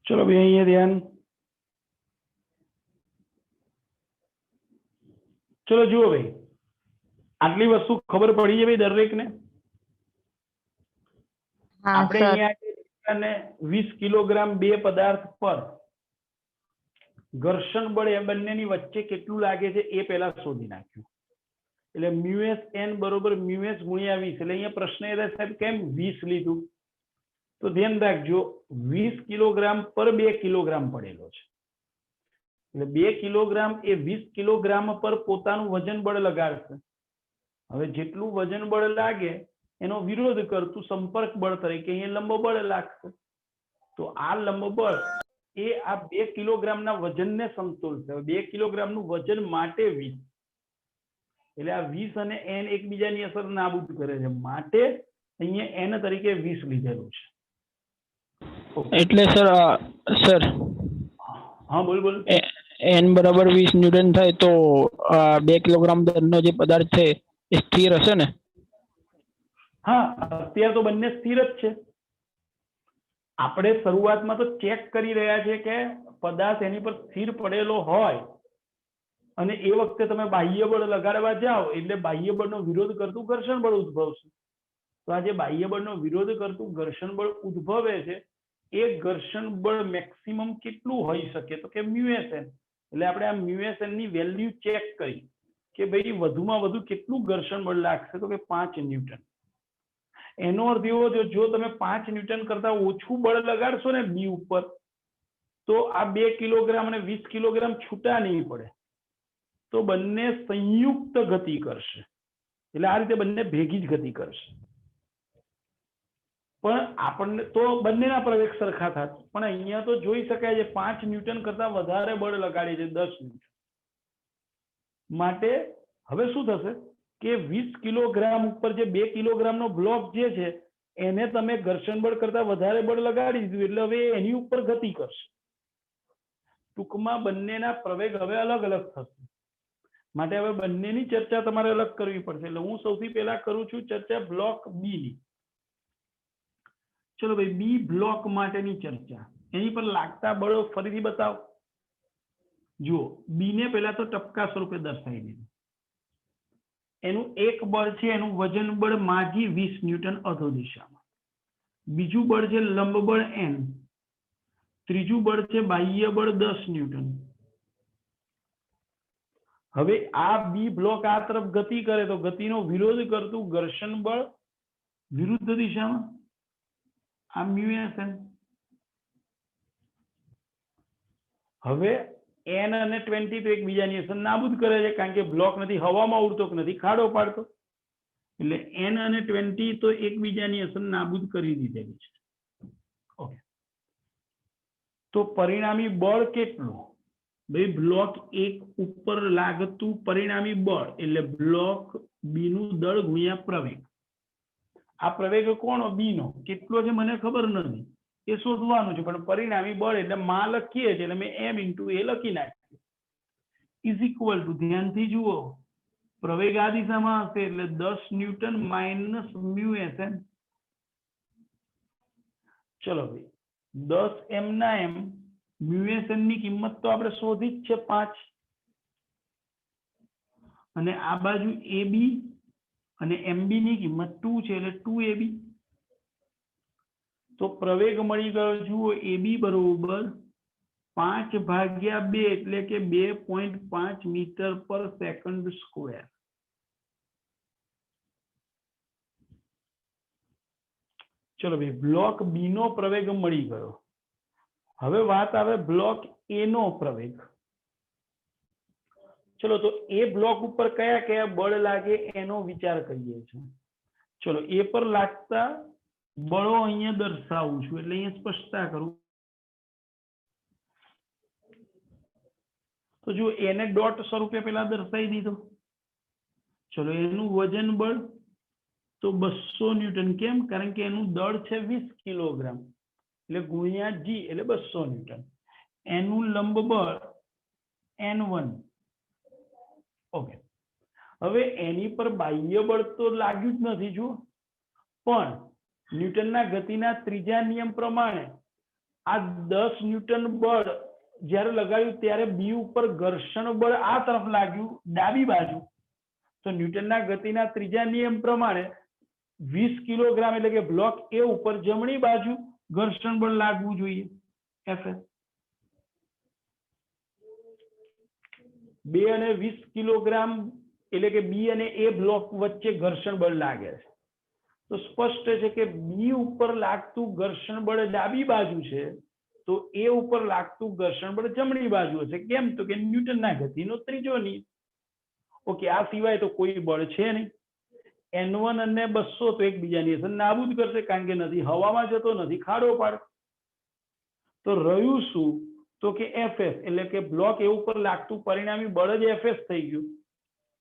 चलो भाई અહીંયા ધ્યાન चलो जुओ भाई आटली वस्तु खबर पड़ी है भाई दरेक ने हाँ આપણે सर અહીંયા 20 કિલોગ્રામ બે પદાર્થ પર ઘર્ષણ બળ એ બંનેની વચ્ચે કેટલું લાગે છે એ પહેલા શોધી નાખ્યું એટલે મ્યુએસ n બરોબર મ્યુએસ ગુણ્યા 20 એટલે અહીંયા પ્રશ્ન એ થાય સાહેબ કેમ 20 લીધું તો ધ્યાન રાખજો 20 કિલોગ્રામ પર 2 કિલોગ્રામ પડેલો છે એટલે 2 કિલોગ્રામ એ 20 કિલોગ્રામ પર પોતાનું વજન બળ લગાડશે હવે જેટલું વજન બળ લાગે એનો વિરોધ કરતું સંપર્ક બળ તરીકે અહીંયા લંબ બળ લાગશે તો આ લંબ બળ એ આ 2 કિલોગ્રામના વજનને સમતોલશે 2 કિલોગ્રામનું વજન માટે 20 એટલે આ 20 અને n એકબીજાની અસર નાબૂદ કરે છે માટે અહીંયા n તરીકે 20 લીધેલું છે એટલે સર હા બોલ બોલ n બરાબર 20 ન્યૂટન થાય તો 2 કિલોગ્રામ દળનો જે પદાર્થ છે એ સ્થિર હશે ને હા અત્યારે તો બંને સ્થિર જ છે આપણે શરૂઆતમાં તો ચેક કરી રહ્યા છે કે પદાર્થ એની પર સ્થિર પડેલો હોય અને એ વખતે તમે બાહ્ય બળ લગાડવા જાઓ એટલે બાહ્ય બળનો વિરોધ કરતું ઘર્ષણ બળ ઉદ્ભવશે તો આ જે બાહ્ય બળનો વિરોધ કરતું ઘર્ષણ બળ ઉદ્ભવે છે એ ઘર્ષણ બળ મેક્સિમમ કેટલું હોઈ શકે તો કે મ્યુએસએન એટલે આપણે આ મ્યુએસએન ની વેલ્યુ ચેક કરી કે ભાઈ વધુમાં વધુ કેટલું ઘર્ષણ બળ લાગશે તો કે 5 ન્યૂટન એનો અર્થ એવો થયો જો તમે 5 ન્યૂટન કરતા ઓછું બળ લગાડશો ને બી ઉપર તો આ 2 કિલોગ્રામ અને 20 કિલોગ્રામ છૂટા નહીં પડે તો બંને સંયુક્ત ગતિ કરશે એટલે આ રીતે બંને ભેગી જ ગતિ કરશે પણ આપણને તો બંનેના પ્રવેગ સરખા થાત પણ અહીંયા તો જોઈ શકાય છે 5 ન્યૂટન કરતા વધારે બળ લગાડી છે 10 ન્યૂટન માટે હવે શું થશે કે 20 કિલોગ્રામ ઉપર જે 2 કિલોગ્રામનો બ્લોક જે છે એને તમે ઘર્ષણ બળ કરતા વધારે બળ લગાડી દીધું એટલે હવે એની ઉપર ગતિ કરશે ટૂંકમાં બંનેના પ્રવેગ હવે અલગ અલગ થશે માટે હવે બંનેની ચર્ચા તમારે અલગ કરવી પડશે એટલે હું સૌથી પહેલા કરું છું ચર્ચા બ્લોક બી ની ચલો ભાઈ બી બ્લોક માટેની ચર્ચા એની પર લાગતા બળો ફરીથી બતાવો જુઓ બી ને પહેલા તો ટપકા સ્વરૂપે દર્શાવી દીધું એનું એક બળ છે એનું વજન બળ માજી 20 ન્યૂટન અધો દિશામાં બીજું બળ છે લંબ બળ n ત્રીજું બળ છે બાહ્ય બળ 10 ન્યૂટન હવે આ બી બ્લોક આ તરફ ગતિ કરે તો ગતિનો વિરોધ કરતું ઘર્ષણ બળ વિરુદ્ધ દિશામાં આ મ્યુએસએન હવે n અને 20 તો એકબીજાની અસર નાબૂદ કરે છે કારણ કે બ્લોક નથી હવામાં ઉડતો નથી ખાડો પાડતો એટલે n અને 20 તો એકબીજાની અસર નાબૂદ કરી દીધેલી છે ઓકે તો પરિણામી બળ કેટલું ભાઈ બ્લોક 1 ઉપર લાગતું પરિણામી બળ એટલે બ્લોક બી નું દળ ગુણ્યા પ્રવેગ આ પ્રવેગ કોનો બી નો કેટલો છે મને ખબર નથી એ શોધવાનું છે પણ પરિણામી બળ એટલે માં લખીએ છીએ એટલે મેં m * a લખી નાખ્યું ઇઝ ઇક્વલ ટુ ધ્યાનથી જુઓ પ્રવેગ આ દિશામાં હશે એટલે 10 ન્યૂટન માઇનસ મ્યુએસએન ચલો ભાઈ 10 m ના m મ્યુએસએન ની કિંમત તો આપણે શોધી જ છે 5 અને આ બાજુ ab અને mb ની કિંમત 2 છે એટલે 2ab તો પ્રવેગ મળી ગયો જુઓ ab બરોબર 5/2 એટલે કે 2.5 મીટર પર સેકન્ડ સ્ક્વેર ચલો ભાઈ બ્લોક બી નો પ્રવેગ મળી ગયો હવે વાત આવે બ્લોક એ નો પ્રવેગ ચલો તો એ બ્લોક ઉપર કયા કયા બળ લાગે એનો વિચાર કરીએ છીએ ચલો એ પર લાગતા બળો અહીંયા દર્શાવું છું એટલે અહીંયા સ્પષ્ટતા કરું તો જો એને ડોટ સ્વરૂપે પહેલા દર્શાવી દીધો ચલો એનું વજન બળ તો 200 ન્યૂટન કેમ કારણ કે એનું દળ છે 20 કિલોગ્રામ એટલે ગુણ્યા g એટલે 200 ન્યૂટન એનું લંબ બળ n1 ઓકે હવે એની પર બાહ્ય બળ તો લાગ્યું જ નથી જુઓ પણ ન્યૂટનના ગતિના ત્રીજા નિયમ પ્રમાણે આ 10 ન્યૂટન બળ જ્યારે લગાવ્યું ત્યારે બી ઉપર ઘર્ષણ બળ આ તરફ લાગ્યું ડાબી બાજુ, તો ન્યૂટનના ગતિના ત્રીજા નિયમ પ્રમાણે 20 કિલોગ્રામ એટલે કે બ્લોક એ ઉપર જમણી બાજુ ઘર્ષણ બળ લાગવું જોઈએ Fs. 2 અને 20 કિલોગ્રામ એટલે કે બી અને એ બ્લોક વચ્ચે ઘર્ષણ બળ લાગે છે. તો સ્પષ્ટ છે કે બી ઉપર લાગતું ઘર્ષણ બળ ડાબી બાજુ છે, તો એ ઉપર લાગતું ઘર્ષણ બળ જમણી બાજુ હશે. કેમ? તો કે ન્યૂટનના ગતિનો ત્રીજો નિયમ. ઓકે, આ સિવાય તો કોઈ બળ છે નહીં. N1 અને 200 તો એકબીજાની અસર નાબૂદ કરશે, કારણ કે નથી હવામાં જતો, નથી ખાડો પાડતો. તો રહ્યું શું? તો કે Fs એટલે કે બ્લોક એ ઉપર લાગતું પરિણામી બળ જ Fs થઈ ગયું.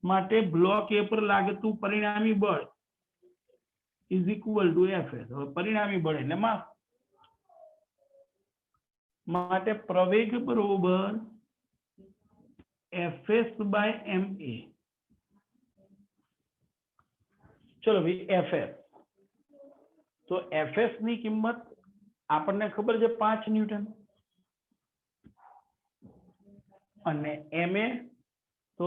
માટે બ્લોક એ પર લાગતું પરિણામી બળ ઇઝ ઇક્વલ ટુ Fs. હવે પરિણામી બળ એટલે માસ, માટે પ્રવેગ બરોબર Fs બાય ma. ચલો ભાઈ Fs, તો Fs ની કિંમત આપણને ખબર છે 5 ન્યૂટન, અને ma, તો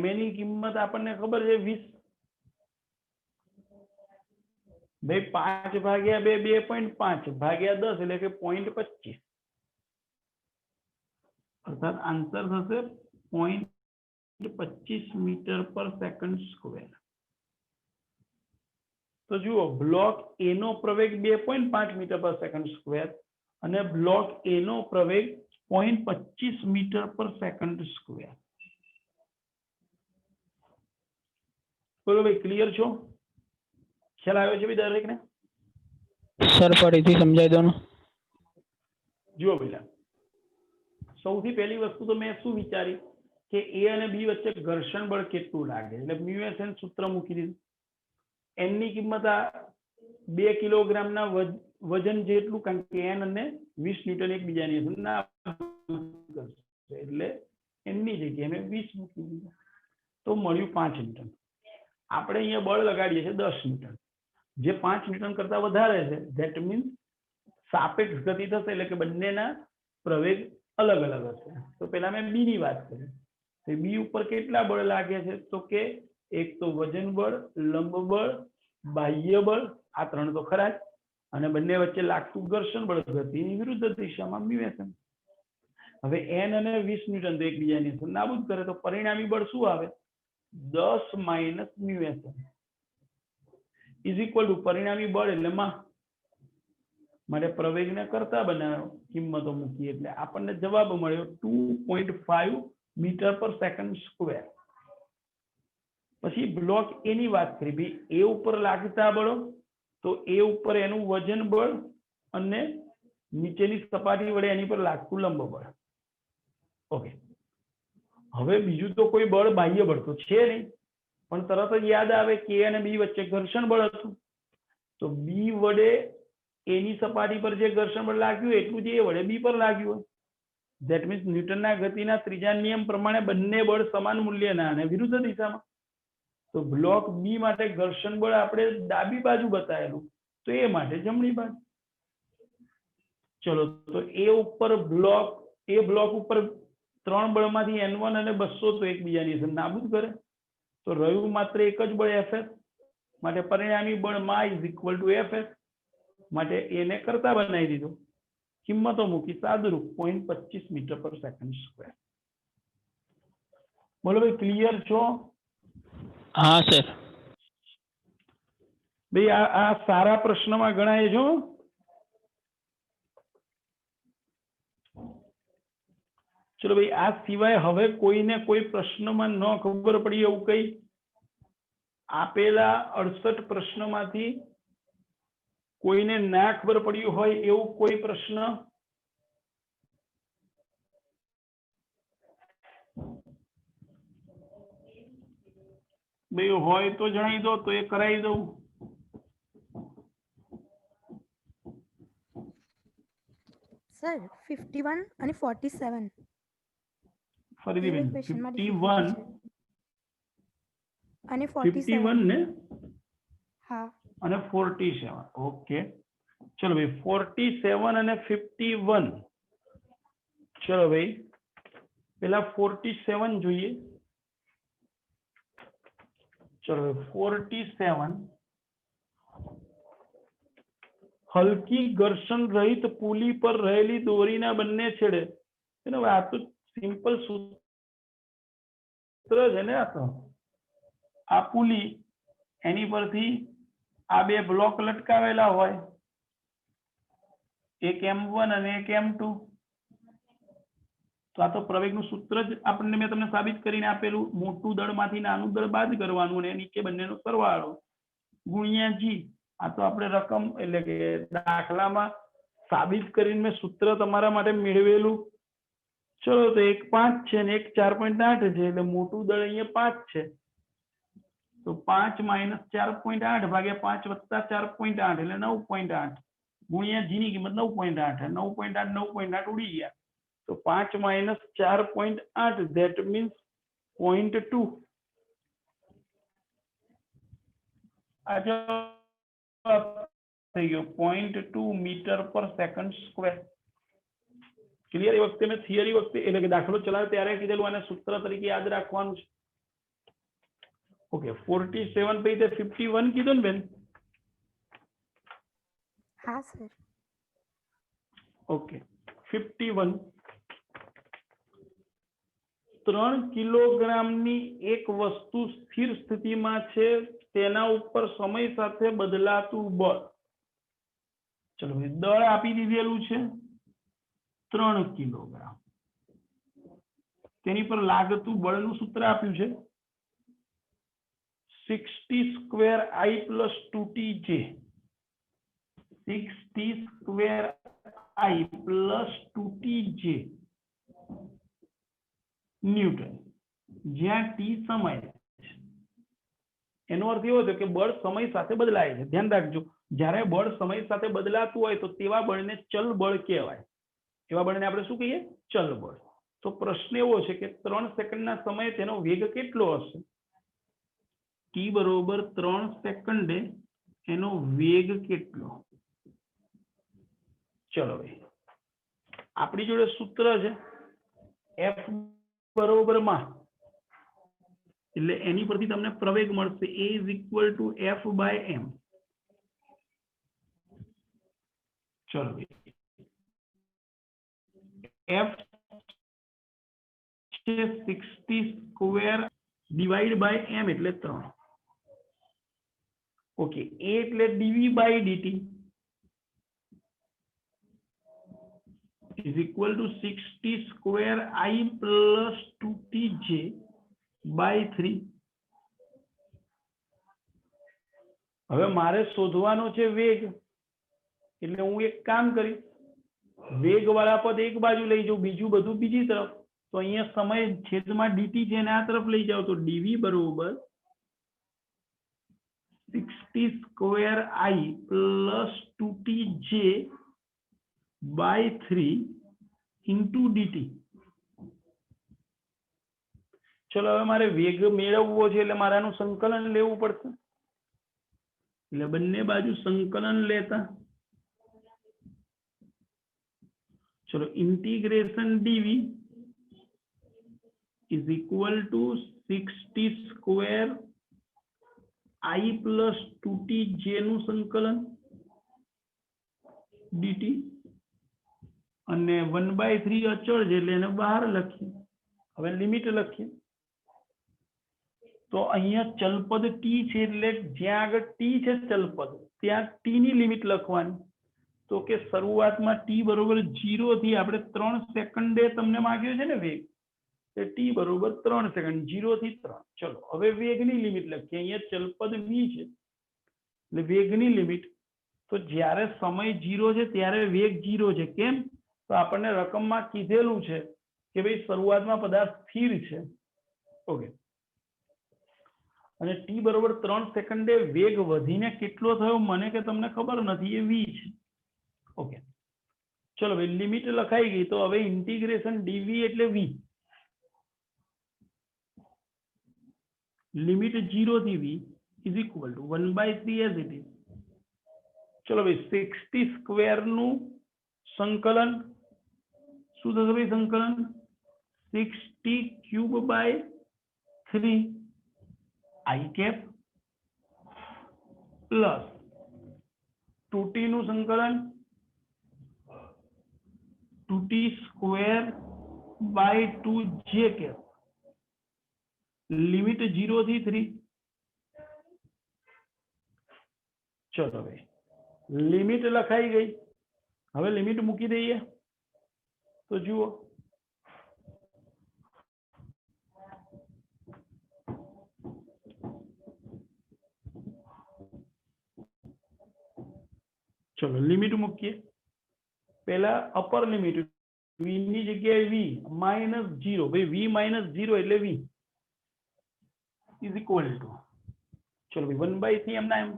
ma ની કિંમત આપણને ખબર છે 20. ભાઈ 5 ભાગ્યા 2 2.5 ભાગ્યા 10 એટલે કે 0.25, અર્થાત આન્સર થશે 0.25 મીટર પર સેકન્ડ સ્ક્વેર. તો જુઓ, બ્લોક એ નો પ્રવેગ 2.5 મીટર પર સેકન્ડ સ્ક્વેર અને બ્લોક એ નો પ્રવેગ 0.25 મીટર પર સેકન્ડ સ્ક્વેર. બોલો ભાઈ, ક્લિયર છો? ખ્યાલ આવ્યો છે ભાઈ દરેકને? સર ફરીથી સમજાવી દો ને. જુઓ પેલા, સૌથી પહેલી વસ્તુ તો મેં શું વિચારી કે એ અને બી વચ્ચે ઘર્ષણ બળ કેટલું લાગે, એટલે મ્યુએસએન સૂત્ર મૂકી દીધું. એન ની કિંમત આ 2 કિલોગ્રામના વજન જેટલું, કારણ કે એન અને 20 ન્યૂટન એકબીજાની અસર નાબૂદ કરશે, એટલે એન ની જગ્યાએ મેં 20 મૂકી દીધું, તો મળ્યું 5 ન્યૂટન. આપણે અહીંયા બળ લગાડીએ છીએ 10 ન્યૂટન, જે 5 ન્યૂટન કરતા વધારે છે. ધેટ મીન્સ સાપેક્ષ ગતિ થશે, એટલે કે બંનેના પ્રવેગ અલગ અલગ હશે. તો પેલા મેં બી ની વાત કરી, તો બી ઉપર કેટલા બળ લાગે છે? તો કે એક તો વજન બળ, લંબ બળ, બાહ્ય બળ, આ 3 તો ખરા જ, અને બંને વચ્ચે લાગતું ઘર્ષણ બળ ગતિની વિરુદ્ધ દિશામાં મ્યુએસએન. હવે એન અને 20 ન્યૂટન તો એકબીજાની અસર નાબૂદ કરે, તો પરિણામી બળ શું આવે? 10 માઇનસ મ્યુએસએન ઇઝ ઇક્વલ ટુ પરિણામી બળ એટલે માસ. માટે પ્રવેગને કરતા બનાવ્યો, કિંમતો મૂકી એટલે આપણને જવાબ મળ્યો 2.5 મીટર પર સેકન્ડ સ્ક્વેર. પછી બ્લોક એ ની વાત કરી, ભાઈ એ ઉપર લાગતા બળો, તો એ ઉપર એનું વજન બળ અને નીચેની સપાટી વડે એની પર લાગતું લંબ બળ. ઓકે, હવે બીજું તો કોઈ બળ બાહ્ય બળ તો છે નહીં, પણ તરત જ યાદ આવે કે એ અને બી વચ્ચે ઘર્ષણ બળ હતું, તો બી વડે એની સપાટી પર જે ઘર્ષણ બળ લાગ્યું એટલું જ એ વડે બી પર લાગ્યું હોય. ધેટ મીન્સ ન્યૂટનના ગતિના ત્રીજા નિયમ પ્રમાણે બંને બળ સમાન મૂલ્યના અને વિરુદ્ધ દિશામાં. તો બ્લોક બી માટે ઘર્ષણ બળ આપણે ડાબી બાજુ બતાવેલું, તો એ માટે જમણી બાજુ. ચલો, તો એ ઉપર બ્લોક ઉપર 3 બળમાંથી N1 અને 200 તો એકબીજાની અસર નાબૂદ કરે, તો રહ્યું માત્ર એક જ બળ Fs. માટે પરિણામી બળ મા ઇઝ ઇક્વલ ટુ Fs. માટે એને કરતા બનાવી દીધો, કિંમતો મૂકી સાદુરૂપ 0.25 મીટર પર સેકન્ડ સ્ક્વેર. બોલો ભાઈ, ક્લિયર છો? હા સર. ભાઈ આ સારા પ્રશ્નમાં ગણાય છો. ચલો ભાઈ, આ સિવાય હવે કોઈને કોઈ પ્રશ્નમાં ન ખબર પડી એવું કઈ? આપેલા 68 પ્રશ્નમાંથી કોઈને ના ખબર પડ્યું હોય એવું કોઈ પ્રશ્ન? ભાઈ હોય તો જણાવી દો, તો એ કરાવી દઉં. સર 51 અને 47 ફરીથી બેન, question માં 51 અને 51 ને હા અને 47. ઓકે, ચલો ભાઈ 47 અને 51. ચલો ભાઈ પેલા 47 જોઈએ. ચલો 47 હલકી ઘર્ષણ રહિત પુલી પર રહેલી દોરીના બંને છેડે. એને આ તો સિમ્પલ સૂત્ર છે ને. આ તો આ પુલી એની પરથી આ બે બ્લોક લટકાવેલા હોય, એક M1 અને એક M2. તો આ તો પ્રવેગનું સૂત્ર જ આપણને મેં તમને સાબિત કરીને આપેલું. મોટું દળમાંથી નાનું દળ બાદ કરવાનું અને નીચે બંનેનો સરવાળો ગુણ્યા G. આ તો આપણે રકમ એટલે કે દાખલામાં સાબિત કરીને મેં સૂત્ર તમારા માટે મેળવેલું. ચલો તો એક 5 છે ને એક 4.8 છે, એટલે મોટું દળ અહીંયા 5 છે. તો 5 - 4.8 ભાગ્યા 5 વત્તા 4.8 એટલે 9.8 ગુણ્યા G ની કિંમત 9.8. 9.8 9.8 ઉડી ગયા. તો 5 - 4.8 that means 0.2. આ જવાબ થઈ ગયો 0.2 મીટર પર સેકન્ડ સ્ક્વેર. ક્લિયર? એ વખતે મેં થિયરી વખતે એટલે કે દાખલો ચલાવ્યો ત્યારે કીધેલું આને સૂત્ર તરીકે યાદ રાખવાનું છે. ઓકે 47 પછી તે 51 કીધું ને બેન? હા સર. ઓકે 51 3 કિલોગ્રામની એક વસ્તુ સ્થિર સ્થિતિમાં છે, તેના ઉપર સમય સાથે બદલાતું બળ. ચલો ભાઈ દળ આપી દીધેલું છે 3 કિલોગ્રામ. તેની પર લાગતું બળનું સૂત્ર આપ્યું છે 60² I + 2Tj. 60² I + 2Tj newton, જ્યાં T સમય છે. એનો અર્થ એવો છે કે બળ સમય સાથે બદલાય છે. ધ્યાન રાખજો, જ્યારે બળ સમય સાથે બદલાતું હોય તો તેવા બળને ચલ બળ કહેવાય. એવા બળને આપણે શું કહીએ? ચલ બળ. તો પ્રશ્ન એવો છે કે 3 સેકન્ડના સમયે તેનો વેગ કેટલો હશે? T બરોબર 3 સેકન્ડે એનો વેગ કેટલો? ચલો ભાઈ આપણી જોડે સૂત્ર છે F બરોબર માં, એટલે એની પરથી તમને પ્રવેગ મળશે A = F/m. ચલો F છે 60² / m એટલે 3. ઓકે A એટલે dv/dt is equal to 60² I + 2Tj / 3. હવે મારે શોધવાનો છે વેગ, એટલે હું એક કામ કરીશ, વેગ વાળા પદ એક બાજુ લઈ જાઉં, બીજું બધું બીજી તરફ. તો અહીંયા સમય છેદમાં dt છે ને આ તરફ લઈ જાવ તો dv બરોબર 60² I + 2Tj / 3 * dt. ચલો હવે મારે વેગ મેળવવો છે એટલે મારે આનું સંકલન લેવું પડશે. એટલે બંને બાજુ સંકલન લેતા ચલો integration dv is equal to 60² I + 2Tj નું સંકલન dt અને 1/3 અચળ છે એટલે એને બહાર લખીએ. હવે લિમિટ લખીએ તો અહીંયા ચલપદ t છે, એટલે જ્યાં આગળ t છે ચલપદ ત્યાં t ની લિમિટ લખવાની. તો કે શરૂઆતમાં t બરોબર 0 થી આપણે 3 સેકન્ડે તમને માંગ્યો છે ને વેગ, એટલે t બરોબર 3 સેકન્ડ 0 થી 3. ચલો હવે વેગની લિમિટ લખીએ. અહીંયા ચલપદ v છે એટલે વેગની લિમિટ. તો જ્યારે સમય 0 છે ત્યારે વેગ 0 છે. કેમ? તો આપણને રકમમાં કીધેલું છે કે ભાઈ શરૂઆતમાં પદાર્થ સ્થિર છે. ઓકે અને t બરોબર 3 સેકન્ડે વેગ વધીને કેટલો થયો મને કે તમને ખબર નથી, એ v છે. ઓકે ચલો ભાઈ લિમિટ લખાઈ ગઈ. તો હવે ઇન્ટિગ્રેશન dv એટલે v, લિમિટ 0 થી v is equal to 1/3 as it is. ચલો ભાઈ 60 સ્ક્વેર નું સંકલન શું થશે ભાઈ? સંકલન 60 cube by 3 i cap plus 2t નું સંકલન 2t square by 2 j cap limit 0 થી 3. ચલો ભાઈ લિમિટ લખાઈ ગઈ. હવે લિમિટ મૂકી દઈએ તો જુઓ ચલો લિમિટ મૂકીએ. પહેલા અપર લિમિટ v ની જગ્યાએ v માઇનસ 0. ભાઈ v માઇનસ 0 એટલે v ઇઝ ઇક્વલ ટુ ચલો ભાઈ 1/3 એમના એમ.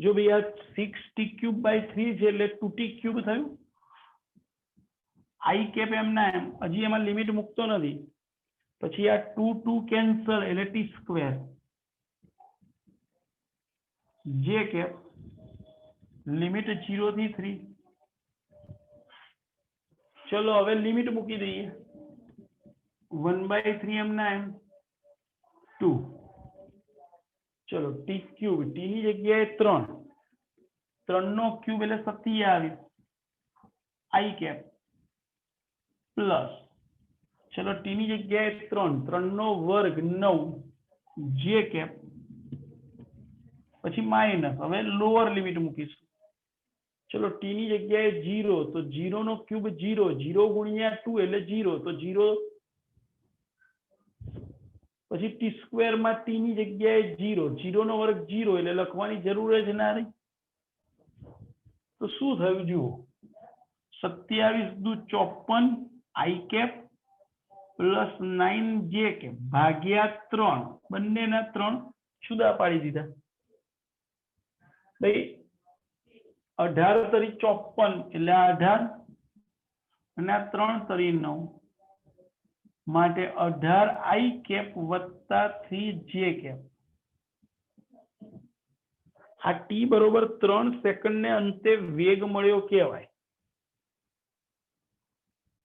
જો ભાઈ આ 6t ક્યુબ બાય 3 છે એટલે 2t ક્યુબ થયું. i કેપ એમના એમ હજી એમાં લિમિટ મૂકતો નથી. પછી આ 2 કેન્સલ એટલે t square j cap limit 0 થી 3. ચલો હવે લિમિટ મૂકી દઈએ. 1/3 એમના એમ 2. ચલો t ક્યુબ t ની જગ્યાએ 3. 3 નો ક્યુબ એટલે 27 i કેપ પ્લસ ચલો t ની જગ્યાએ 3. 3 નો વર્ગ 9 j કેપ પછી માઇનસ. હવે લોઅર લિમિટ મૂકીશું. ચલો t ની જગ્યાએ 0 તો 0 નો ક્યુબ 0. 0 ગુણ્યા 2 એટલે 0 તો 0 પછી t સ્ક્વેર માં t ની જગ્યાએ 0. 0 નો વર્ગ 0 એટલે લખવાની જરૂર જ ના રહી. તો શું થયું જુઓ 27 દુ 54 i cap plus 9 j cap ભાગ્યા 3. બંનેના 3 જુદા પાડી દીધા. ભાઈ 18 તરી 54 એટલે 18 અને આ 3 તરી 9 માટે 18 i કેપ વત્તા 3 j કેપ. આ t બરોબર 3 સેકન્ડ ને અંતે વેગ મળ્યો કહેવાય.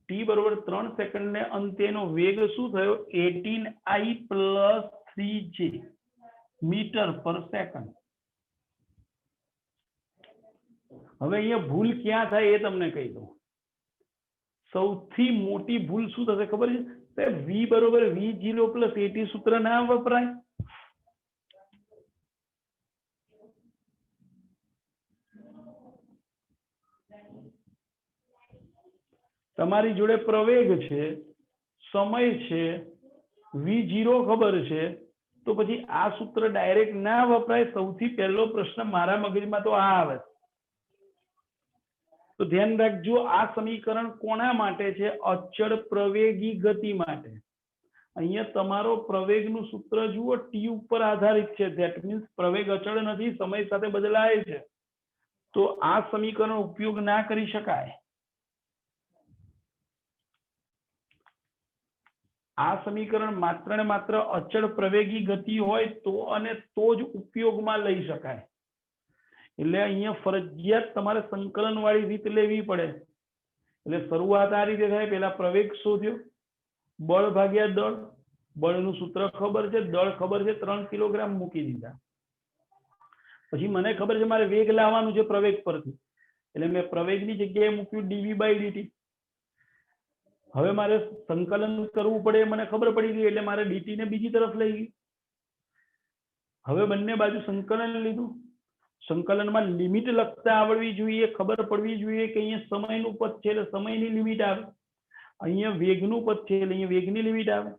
t બરોબર 3 સેકન્ડ ને અંતેનો વેગ શું થયો? 18i પ્લસ 3j મીટર પર સેકન્ડ. હવે અહીંયા ભૂલ ક્યાં થાય એ તમને કહી દઉં. સૌથી મોટી ભૂલ શું થશે ખબર છે? v બરોબર v0 પ્લસ at સૂત્ર ના વપરાય. તમારી જોડે પ્રવેગ છે, સમય છે, v0 ખબર છે, તો પછી આ સૂત્ર ડાયરેક્ટ ના વપરાય. સૌથી પહેલો પ્રશ્ન મારા મગજમાં તો આ આવે. તો ધ્યાન રાખજો આ સમીકરણ કોના માટે છે? અચળ પ્રવેગી ગતિ માટે. અહીંયા તમારો પ્રવેગનું સૂત્ર જુઓ t ઉપર આધારિત છે. ધેટ મીન્સ પ્રવેગ અચળ નથી, સમય સાથે બદલાય છે. તો આ સમીકરણ ઉપયોગ ના કરી શકાય. આ સમીકરણ માત્ર ને માત્ર અચળ પ્રવેગી ગતિ હોય તો અને તો જ ઉપયોગમાં લઈ શકાય. એટલે અહીંયા ફરજિયાત તમારે સંકલન વાળી રીત લેવી પડે. એટલે શરૂઆત આ રીતે થાય. પહેલા પ્રવેગ શોધ્યો, બળ ભાગ્યા દળ. બળનું સૂત્ર ખબર છે, દળ ખબર છે, 3 કિલોગ્રામ મૂકી દીધા. પછી મને ખબર છે મારે વેગ લાવવાનું છે પ્રવેગ પરથી, એટલે મેં પ્રવેગની જગ્યાએ મૂક્યું dv/dt. હવે મારે સંકલન કરવું પડે મને ખબર પડી ગઈ, એટલે મારે dt ને બીજી તરફ લઈ ગઈ. હવે બંને બાજુ સંકલન લીધું. સંકલનમાં લિમિટ લખતા આવડવી જોઈએ, ખબર પડવી જોઈએ કે અહીંયા સમયનું પદ છે એટલે સમયની લિમિટ આવે, અહીંયા વેગનું પદ છે એટલે અહીંયા વેગની લિમિટ આવે.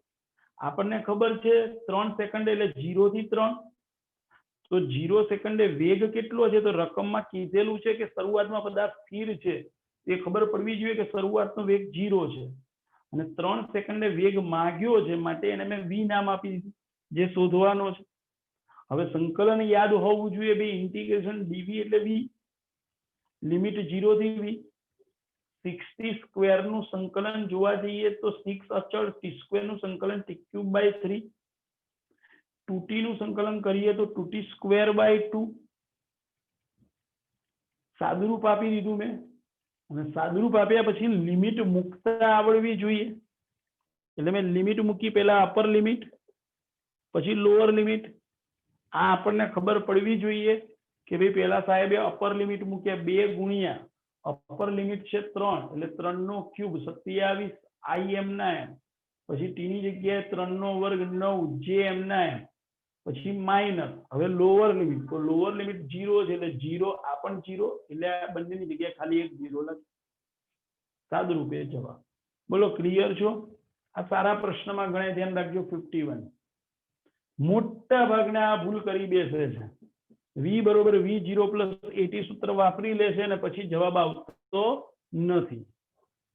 આપણને ખબર છે 3 સેકન્ડ એટલે 0 થી 3. તો 0 સેકન્ડે વેગ કેટલો છે? તો રકમમાં કીધેલું છે કે શરૂઆતમાં પદાર્થ સ્થિર છે. એ ખબર પડવી જોઈએ કે શરૂઆતનો વેગ 0 છે અને 3 સેકન્ડે વેગ માંગ્યો છે, માટે એને મેં v નામ આપી દીધું, જે શોધવાનો છે. હવે સંકલન યાદ હોવું જોઈએ ભાઈ. ઇન્ટિગ્રેશન dv એટલે v, લિમિટ 0 થી v. 60 સ્ક્વેર નું સંકલન જોવા જઈએ તો 6 અચળ, t સ્ક્વેર નું સંકલન t ક્યુબ બાય 3, 2t નું સંકલન કરીએ તો 2t સ્ક્વેર બાય 2 સાદુરૂપ આપી દીધું મેં, અને સાદુરૂપ આપ્યા પછી લિમિટ મૂકતા આવડવી જોઈએ. એટલે મેં લિમિટ મૂકી, પહેલા અપર લિમિટ પછી લોઅર લિમિટ. આ આપણને ખબર પડવી જોઈએ કે ભાઈ પેલા સાહેબે અપર લિમિટ મૂક્યા 2 ગુણ્યા અપર લિમિટ છે 3 એટલે 3 નો ક્યુબ 27 i m ના m, પછી t ની જગ્યાએ 3 નો વર્ગ 9 j m ના m, પછી માઇનસ. હવે લોઅર લિમિટ, તો લોઅર લિમિટ 0 છે એટલે 0 આ પણ 0 એટલે આ બંનેની જગ્યાએ ખાલી એક 0 લખ. સાદુરૂપે જવાબ. બોલો ક્લિયર છો? આ સારા પ્રશ્નમાં ગણે ધ્યાન રાખજો. 51 મોટા ભાગના આ ભૂલ કરી બેસે છે. v બરોબર v0 પ્લસ 80 સૂત્ર વાપરી લે છે અને પછી જવાબ આવતો નથી.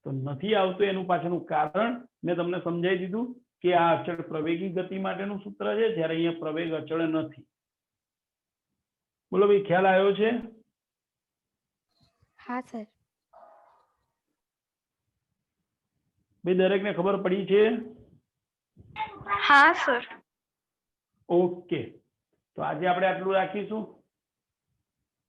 તો નથી આવતો એનું પાછળનું કારણ મેં તમને સમજાવી દીધું કે આ અચળ પ્રવેગી ગતિ માટેનું સૂત્ર છે, જ્યારે અહીંયા પ્રવેગ અચળ નથી. બોલો ભાઈ, ખ્યાલ આવ્યો છે? હા સર. ભાઈ દરેકને ખબર પડી છે? હા સર. ઓકે, તો આજે આપણે આટલું રાખીશું.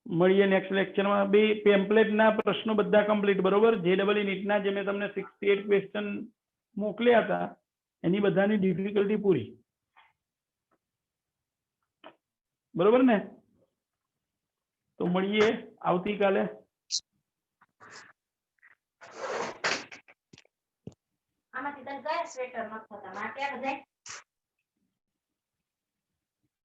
મળીએ નેક્સ્ટ લેક્ચરમાં. બે પેમ્પલેટના પ્રશ્નો બધા કમ્પ્લીટ, બરોબર? JEE નીટના જે મેં તમને 68 ક્વેશ્ચન મોકલ્યા હતા એની બધાની ડિફિકલ્ટી પૂરી, બરોબર ને? તો મળીએ આવતીકાલે. આમાંથી તને કયા સ્વેટર નથી થતા? માં ક્યાં બધા